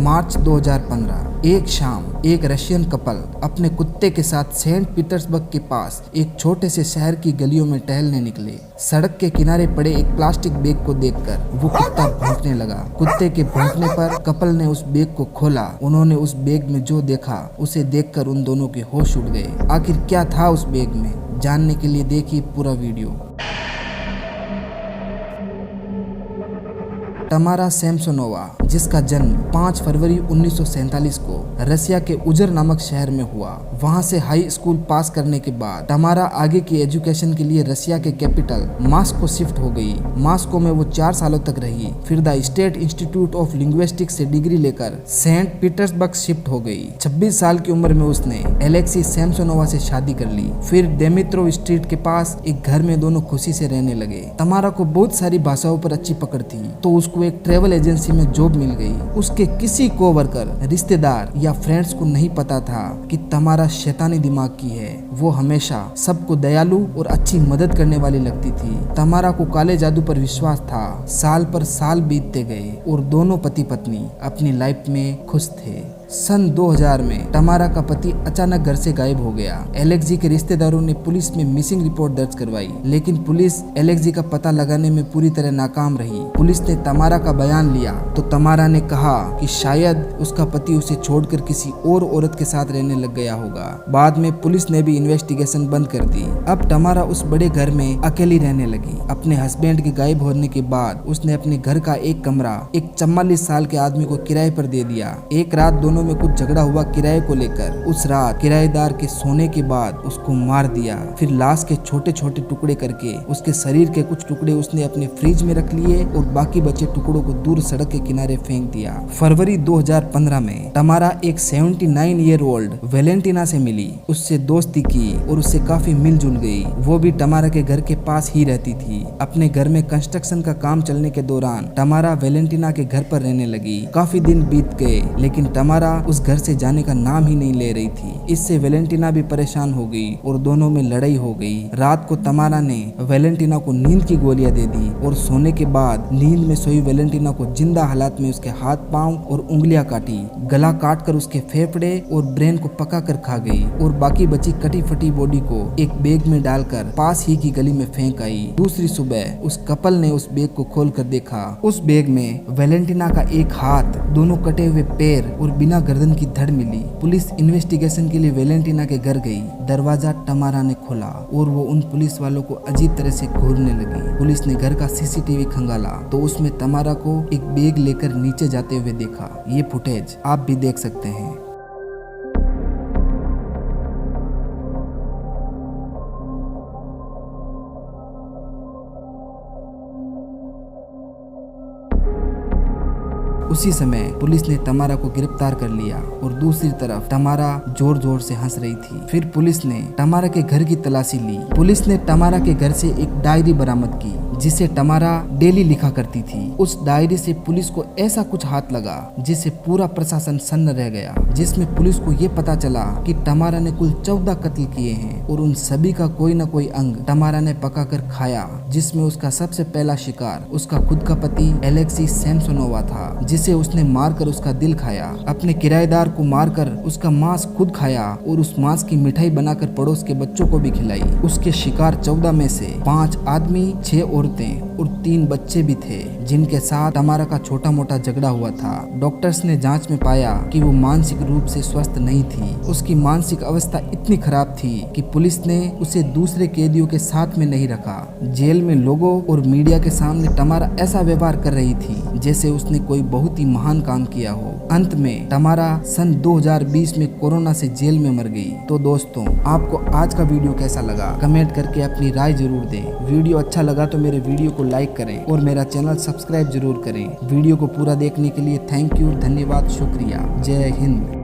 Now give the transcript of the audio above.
मार्च 2015 एक शाम एक रशियन कपल अपने कुत्ते के साथ सेंट पीटर्सबर्ग के पास एक छोटे से शहर की गलियों में टहलने निकले। सड़क के किनारे पड़े एक प्लास्टिक बैग को देखकर वो कुत्ता भौंकने लगा। कुत्ते के भौंकने पर कपल ने उस बैग को खोला। उन्होंने उस बैग में जो देखा उसे देखकर उन दोनों के होश उड़ गए। आखिर क्या था उस बैग में, जानने के लिए देखिए पूरा वीडियो। तमारा सैमसोनोवा, जिसका जन्म 5 फरवरी 1947 को रसिया के उजर नामक शहर में हुआ, वहां से हाई स्कूल पास करने के बाद तमारा आगे की एजुकेशन के लिए रसिया के कैपिटल मॉस्को शिफ्ट हो गई। मॉस्को में वो 4 सालों तक रही। फिर the state institute of linguistics से डिग्री लेकर सेंट पीटर्सबर्ग शिफ्ट हो गई। 26 साल की उम्र में उसने एलेक्सी सैमसोनोवा से शादी कर ली। फिर डेमित्रोव स्ट्रीट के पास एक घर में दोनों खुशी से रहने लगे। तमारा को बहुत सारी भाषाओं पर अच्छी पकड़ थी, तो उसको एक ट्रेवल एजेंसी में जॉब मिल गई। उसके किसी कोवर्कर, रिश्तेदार या फ्रेंड्स को नहीं पता था कि तमारा शैतानी दिमाग की है। वो हमेशा सबको दयालु और अच्छी मदद करने वाली लगती थी। तमारा को काले जादू पर विश्वास था। साल पर साल बीतते गए और दोनों पति पत्नी अपनी लाइफ में खुश थे। सन 2000 में तमारा का पति अचानक घर से गायब हो गया। एलेक्सी के रिश्तेदारों ने पुलिस में मिसिंग रिपोर्ट दर्ज करवाई, लेकिन पुलिस एलेक्सी का पता लगाने में पूरी तरह नाकाम रही। पुलिस ने तमारा का बयान लिया तो तमारा ने कहा कि शायद उसका पति उसे छोड़कर किसी और औरत के साथ रहने लग गया होगा। बाद में पुलिस ने भी इन्वेस्टिगेशन बंद कर दी। अब तमारा उस बड़े घर में अकेली रहने लगी। अपने हस्बैंड के गायब होने के बाद उसने अपने घर का एक कमरा एक 44 साल के आदमी को किराए पर दे दिया। एक रात दोनों में कुछ झगड़ा हुआ किराए को लेकर। उस रात किराएदार के सोने के बाद उसको मार दिया। फिर लाश के छोटे छोटे टुकड़े करके उसके शरीर के कुछ टुकड़े उसने अपने फ्रिज में रख लिए और बाकी बचे टुकड़ों को दूर सड़क के किनारे फेंक दिया। फरवरी 2015 में तमारा एक 79 ईयर ओल्ड वेलेंटिना से मिली, उससे दोस्ती की और उससे काफी मिलजुल गई। वो भी तमारा के घर के पास ही रहती थी। अपने घर में कंस्ट्रक्शन का काम चलने के दौरान तमारा वेलेंटिना के घर पर रहने लगी। काफी दिन बीत गए, लेकिन तमारा उस घर से जाने का नाम ही नहीं ले रही थी। इससे वेलेंटिना भी परेशान हो गई और दोनों में लड़ाई हो गई। रात को तमारा ने वेलेंटिना को नींद की गोलियां दे दी और सोने के बाद नींद में सोई वेलेंटिना को जिंदा हालात में उसके हाथ पांव और उंगलियां काटी, गला काट कर उसके फेफड़े और ब्रेन को पका कर खा गई और बाकी बची कटी फटी बॉडी को एक बैग में डालकर पास ही की गली में फेंक आई। दूसरी सुबह उस कपल ने उस बैग को खोल कर देखा। उस बैग में वेलेंटिना का एक हाथ, दोनों कटे हुए पैर और बिना गर्दन की धड़ मिली। पुलिस इन्वेस्टिगेशन के लिए वेलेंटिना के घर गई। दरवाजा तमारा ने खोला और वो उन पुलिस वालों को अजीब तरह से घूरने लगी। पुलिस ने घर का सीसीटीवी खंगाला तो उसमें तमारा को एक बैग लेकर नीचे जाते हुए देखा। ये फुटेज आप भी देख सकते हैं। उसी समय पुलिस ने तमारा को गिरफ्तार कर लिया और दूसरी तरफ तमारा जोर जोर से हंस रही थी। फिर पुलिस ने तमारा के घर की तलाशी ली। पुलिस ने तमारा के घर से एक डायरी बरामद की जिसे तमारा डेली लिखा करती थी। उस डायरी से पुलिस को ऐसा कुछ हाथ लगा जिससे पूरा प्रशासन सन्न रह गया, जिसमें पुलिस को ये पता चला कि तमारा ने कुल 14 कत्ल किए हैं और उन सभी का कोई न कोई अंग तमारा ने पकाकर खाया, जिसमें उसका सबसे पहला शिकार उसका खुद का पति एलेक्सी सैमसोनोवा था, जिसे उसने मारकर उसका दिल खाया। अपने किराएदार को मारकर उसका मांस खुद खाया और उस मांस की मिठाई बनाकर पड़ोस के बच्चों को भी खिलाई। उसके शिकार 14 में से 5 आदमी, 6 औरतें और 3 बच्चे भी थे, जिनके साथ तमारा का छोटा मोटा झगड़ा हुआ था। डॉक्टर्स ने जांच में पाया कि वो मानसिक रूप से स्वस्थ नहीं थी। उसकी मानसिक अवस्था इतनी खराब थी कि पुलिस ने उसे दूसरे कैदियों के साथ में नहीं रखा। जेल में लोगों और मीडिया के सामने तमारा ऐसा व्यवहार कर रही थी जैसे उसने कोई बहुत ही महान काम किया हो। अंत में तमारा सन 2020 में कोरोना से जेल में मर गई। तो दोस्तों, आपको आज का वीडियो कैसा लगा कमेंट करके अपनी राय जरूर दें। वीडियो अच्छा लगा तो मेरे वीडियो को लाइक करें और मेरा चैनल सब्सक्राइब जरूर करें। वीडियो को पूरा देखने के लिए थैंक यू, धन्यवाद, शुक्रिया। जय हिंद।